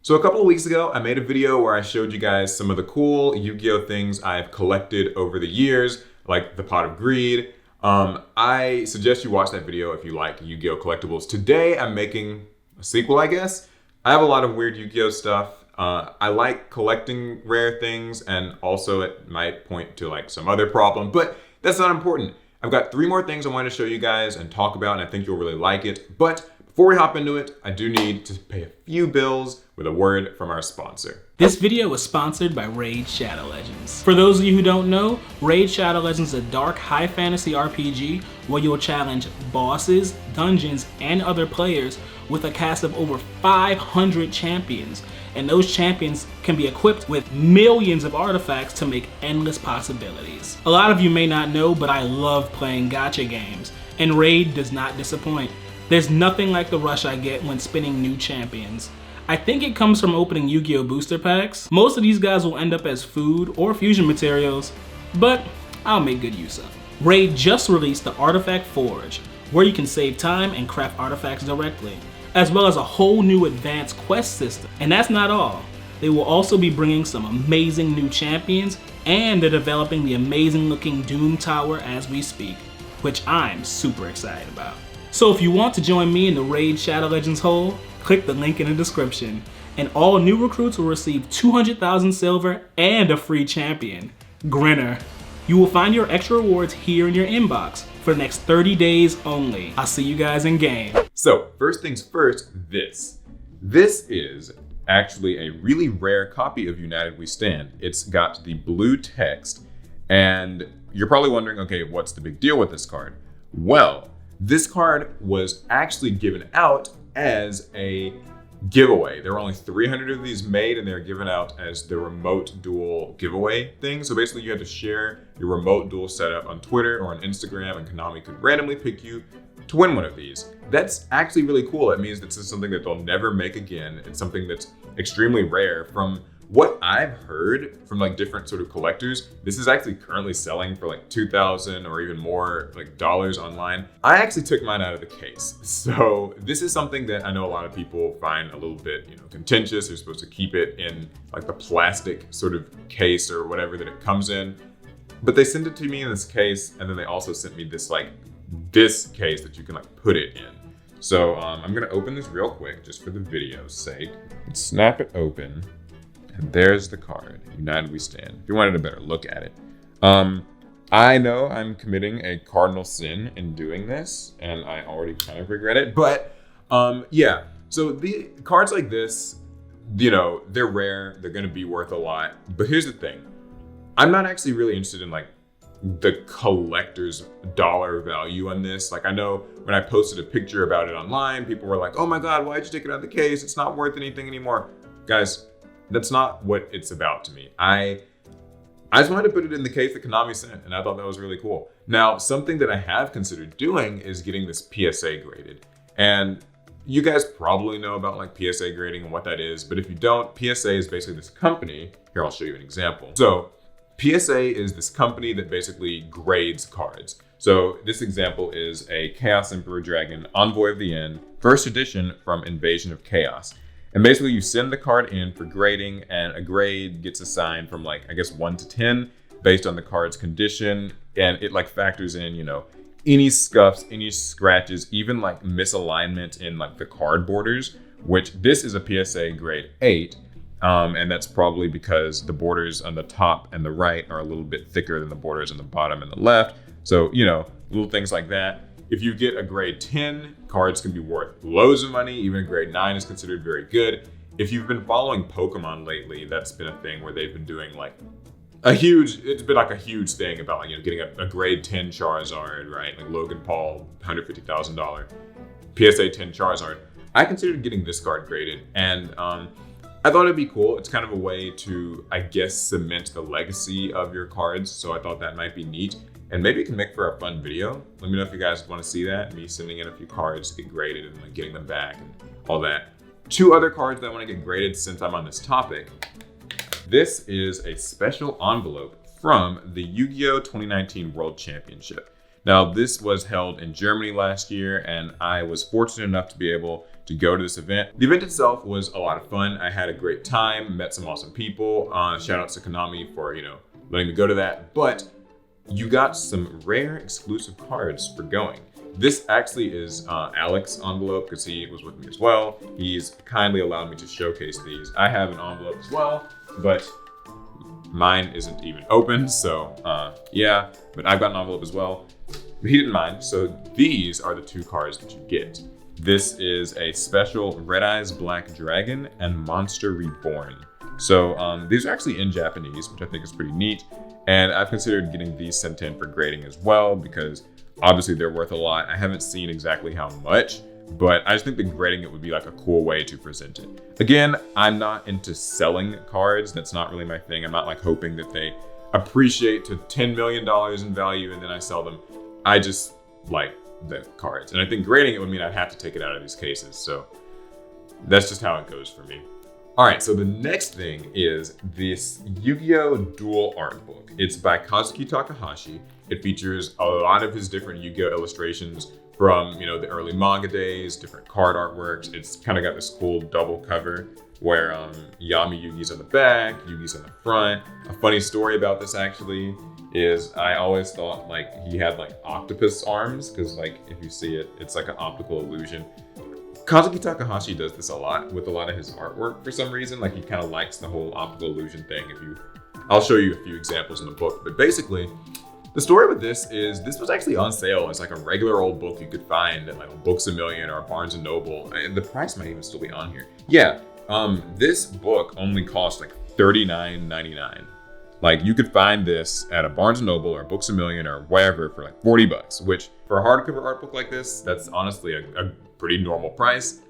So a couple of weeks ago, I made a video where I showed you guys some of the cool Yu-Gi-Oh things I've collected over the years, like the Pot of Greed. I suggest you watch that video if you like Yu-Gi-Oh collectibles. Today, I'm making a sequel, I guess. I have a lot of weird Yu-Gi-Oh stuff. I like collecting rare things, and also it might point to like some other problem, but that's not important. I've got 3 more things I want to show you guys and talk about, and I think you'll really like it. But before we hop into it, I do need to pay a few bills with a word from our sponsor. This video was sponsored by Raid Shadow Legends. For those of you who don't know, Raid Shadow Legends is a dark high fantasy RPG where you'll challenge bosses, dungeons, and other players with a cast of over 500 champions. And those champions can be equipped with millions of artifacts to make endless possibilities. A lot of you may not know, but I love playing gacha games, and Raid does not disappoint. There's nothing like the rush I get when spinning new champions. I think it comes from opening Yu-Gi-Oh booster packs. Most of these guys will end up as food or fusion materials, but I'll make good use of them. Raid just released the Artifact Forge, where you can save time and craft artifacts directly, as well as a whole new advanced quest system. And that's not all. They will also be bringing some amazing new champions, and they're developing the amazing looking Doom Tower as we speak, which I'm super excited about. So if you want to join me in the Raid Shadow Legends hole, click the link in the description, and all new recruits will receive 200,000 silver and a free champion, Grinner. You will find your extra rewards here in your inbox for the next 30 days only. I'll see you guys in game. So first things first, this. This is actually a really rare copy of United We Stand. It's got the blue text, and you're probably wondering, okay, what's the big deal with this card? Well, this card was actually given out as a giveaway. There were only 300 of these made, and they're given out as the remote duel giveaway thing. So basically you had to share your remote duel setup on Twitter or on Instagram, and Konami could randomly pick you to win one of these. That's actually really cool. It means this is something that they'll never make again. It's something that's extremely rare. From what I've heard from like different sort of collectors, this is actually currently selling for like $2,000 or even more like dollars online. I actually took mine out of the case. So this is something that I know a lot of people find a little bit, contentious. They're supposed to keep it in like the plastic sort of case or whatever that it comes in. But they sent it to me in this case, and then they also sent me this case that you can like put it in. So I'm gonna open this real quick just for the video's sake. Let's snap it open. And there's the card, United We Stand. If you wanted a better look at it. I know I'm committing a cardinal sin in doing this, and I already kind of regret it, but yeah. So the cards like this, they're rare, they're gonna be worth a lot. But here's the thing, I'm not actually really interested in like the collector's dollar value on this. Like I know when I posted a picture about it online, people were like, oh my God, why'd you take it out of the case? It's not worth anything anymore. Guys, that's not what it's about to me. I just wanted to put it in the case that Konami sent, and I thought that was really cool. Now, something that I have considered doing is getting this PSA graded. And you guys probably know about like PSA grading and what that is, but if you don't, PSA is basically this company. Here, I'll show you an example. So PSA is this company that basically grades cards. So this example is a Chaos Emperor Dragon Envoy of the End, first edition from Invasion of Chaos. And basically you send the card in for grading, and a grade gets assigned from like, I guess 1 to 10 based on the card's condition. And it like factors in, any scuffs, any scratches, even like misalignment in like the card borders, which this is a PSA grade 8. And that's probably because the borders on the top and the right are a little bit thicker than the borders on the bottom and the left. So, little things like that. If you get a grade 10, cards can be worth loads of money. Even a grade 9 is considered very good. If you've been following Pokemon lately, that's been a thing where they've been doing like it's been like a huge thing about like, getting a grade 10 Charizard, right? Like Logan Paul, $150,000, PSA 10 Charizard. I considered getting this card graded, and I thought it'd be cool. It's kind of a way to, I guess, cement the legacy of your cards. So I thought that might be neat. And maybe it can make for a fun video. Let me know if you guys want to see that. Me sending in a few cards to get graded and like getting them back and all that. 2 other cards that I want to get graded since I'm on this topic. This is a special envelope from the Yu-Gi-Oh! 2019 World Championship. Now, this was held in Germany last year, and I was fortunate enough to be able to go to this event. The event itself was a lot of fun. I had a great time, met some awesome people. Shout out to Konami for, letting me go to that. But you got some rare exclusive cards for going. This actually is Alex's envelope because he was with me as well. He's kindly allowed me to showcase these. I have an envelope as well, but mine isn't even open. So yeah, but I've got an envelope as well. But he didn't mind. So these are the two cards that you get. This is a special Red Eyes Black Dragon and Monster Reborn. So these are actually in Japanese, which I think is pretty neat. And I've considered getting these sent in for grading as well because obviously they're worth a lot. I haven't seen exactly how much, but I just think that grading it would be like a cool way to present it. Again, I'm not into selling cards. That's not really my thing. I'm not like hoping that they appreciate to $10 million in value and then I sell them. I just like the cards. And I think grading it would mean I'd have to take it out of these cases. So that's just how it goes for me. All right, so the next thing is this Yu-Gi-Oh! Duel art book. It's by Kazuki Takahashi. It features a lot of his different Yu-Gi-Oh! Illustrations from, the early manga days, different card artworks. It's kind of got this cool double cover where Yami Yugi's on the back, Yugi's on the front. A funny story about this actually is I always thought like he had like octopus arms because like if you see it, it's like an optical illusion. Kazuki Takahashi does this a lot with a lot of his artwork for some reason. Like he kind of likes the whole optical illusion thing. I'll show you a few examples in the book, but basically the story with this is this was actually on sale as like a regular old book you could find at like Books A Million or Barnes and Noble. And the price might even still be on here. Yeah, this book only cost like $39.99. Like you could find this at a Barnes & Noble or Books A Million or wherever for like $40, which for a hardcover art book like this, that's honestly a pretty normal price.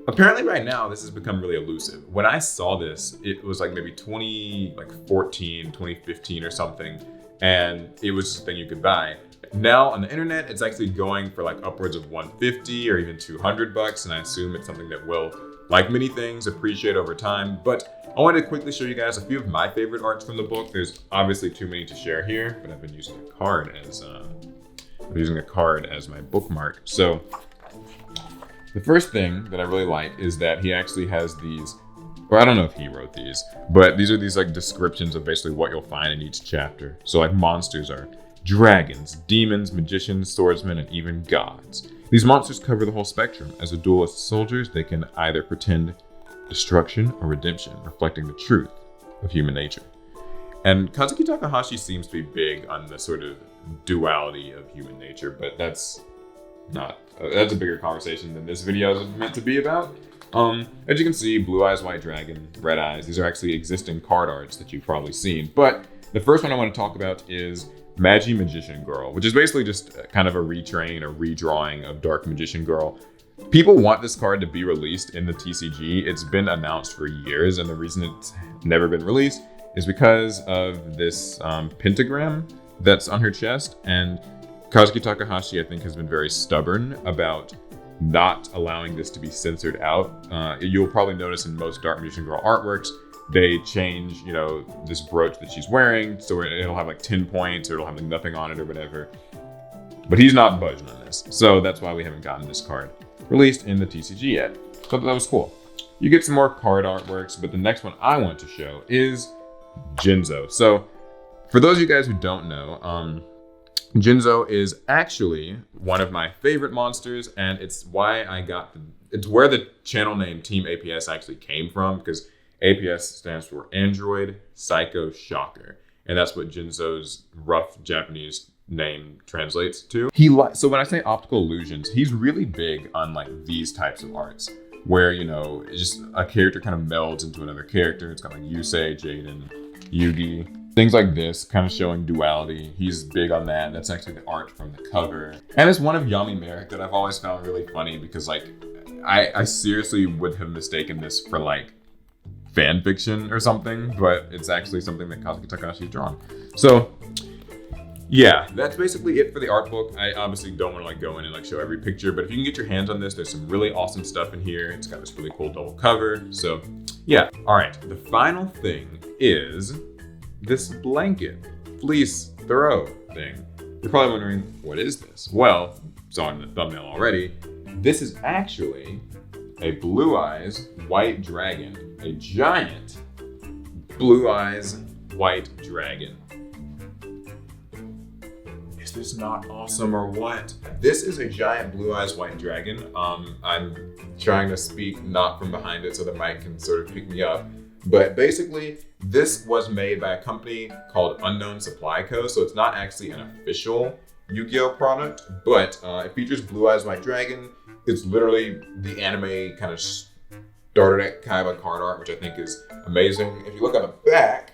Apparently right now, this has become really elusive. When I saw this, it was like maybe 2015 or something, and it was just a thing you could buy. Now on the internet, it's actually going for like upwards of $150 or even $200, and I assume it's something that will, like many things, appreciate over time. But I wanted to quickly show you guys a few of my favorite arts from the book. There's obviously too many to share here, but I've been using a card as my bookmark. So the first thing that I really like is that he actually has these, or I don't know if he wrote these, but these are these like descriptions of basically what you'll find in each chapter. So like monsters are dragons, demons, magicians, swordsmen, and even gods. These monsters cover the whole spectrum. As a duelist soldiers, they can either pretend destruction or redemption, reflecting the truth of human nature. And Kazuki Takahashi seems to be big on the sort of duality of human nature, but that's a bigger conversation than this video is meant to be about. As you can see, Blue Eyes White Dragon, Red Eyes, these are actually existing card arts that you've probably seen. But the first one I want to talk about is Magi Magician Girl, which is basically just kind of a retrain or redrawing of Dark Magician Girl. People want this card to be released in the TCG. It's been announced for years, and the reason it's never been released is because of this pentagram that's on her chest. And Kazuki Takahashi, I think, has been very stubborn about not allowing this to be censored out. You'll probably notice in most Dark Magician Girl artworks, they change, this brooch that she's wearing, so it'll have like 10 points, or it'll have like nothing on it or whatever. But he's not budging on this, so that's why we haven't gotten this card released in the TCG yet. So that was cool. You get some more card artworks, but the next one I want to show is Jinzo. So for those of you guys who don't know, Jinzo is actually one of my favorite monsters, and it's why it's where the channel name Team APS actually came from, because APS stands for Android Psycho Shocker, and that's what Jinzo's rough Japanese name translates to. So when I say optical illusions, he's really big on like these types of arts where, it's just a character kind of melds into another character. It's got like Yusei, Jaden, Yugi, things like this, kind of showing duality. He's big on that. That's actually the art from the cover. And it's one of Yami Merrick that I've always found really funny because like I seriously would have mistaken this for like fan fiction or something, but it's actually something that Kazuki Takahashi has drawn. So yeah, that's basically it for the art book. I obviously don't want to like go in and like show every picture, but if you can get your hands on this, there's some really awesome stuff in here. It's got this really cool double cover. So yeah. All right. The final thing is this blanket fleece throw thing. You're probably wondering, what is this? Well, saw in the thumbnail already. This is actually a Blue Eyes White Dragon, a giant Blue Eyes White Dragon. Is this not awesome or what? This is a giant Blue Eyes White Dragon. I'm trying to speak not from behind it so the mic can sort of pick me up. But basically, this was made by a company called Unknown Supply Co. So it's not actually an official Yu-Gi-Oh product, but it features Blue Eyes White Dragon. It's literally the anime kind of starter kind of card art, which I think is amazing. If you look on the back,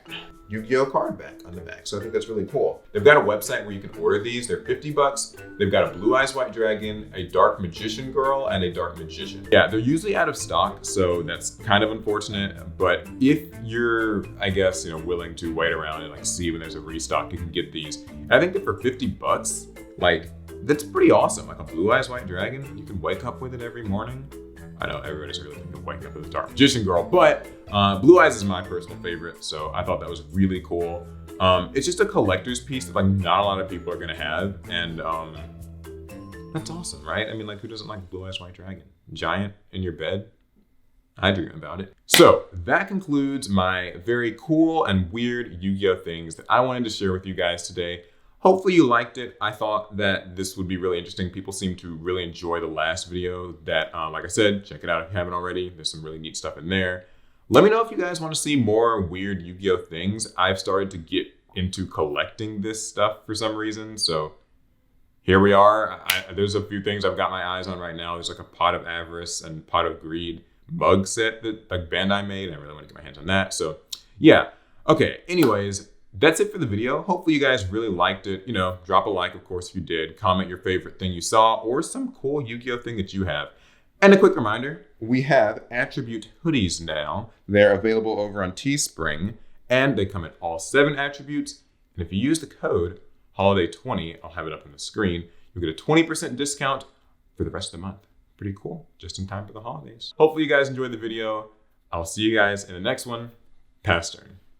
Yu-Gi-Oh card back on the back. So I think that's really cool. They've got a website where you can order these. They're $50. They've got a Blue Eyes White Dragon, a Dark Magician Girl, and a Dark Magician. Yeah, they're usually out of stock, so that's kind of unfortunate. But if you're, I guess, willing to wait around and see when there's a restock, you can get these. And I think that for $50, that's pretty awesome. Like a Blue Eyes White Dragon, you can wake up with it every morning. I know everyone doesn't really think to wake up with a Dark Magician Girl, but Blue Eyes is my personal favorite, so I thought that was really cool. It's just a collector's piece that not a lot of people are gonna have, and that's awesome, right? I mean, who doesn't like Blue Eyes White Dragon? Giant in your bed? I dream about it. So that concludes my very cool and weird Yu-Gi-Oh things that I wanted to share with you guys today. Hopefully you liked it. I thought that this would be really interesting. People seem to really enjoy the last video that, like I said, check it out if you haven't already. There's some really neat stuff in there. Let me know if you guys want to see more weird Yu-Gi-Oh things. I've started to get into collecting this stuff for some reason. So here we are. There's a few things I've got my eyes on right now. There's a Pot of Avarice and Pot of Greed mug set that Bandai made. I really want to get my hands on that. So yeah. Okay. Anyways, that's it for the video. Hopefully you guys really liked it. Drop a like, of course, if you did. Comment your favorite thing you saw or some cool Yu-Gi-Oh thing that you have. And a quick reminder, we have attribute hoodies now. They're available over on Teespring, and they come in all 7 attributes. And if you use the code HOLIDAY20, I'll have it up on the screen, you'll get a 20% discount for the rest of the month. Pretty cool, just in time for the holidays. Hopefully you guys enjoyed the video. I'll see you guys in the next one. Pass turn.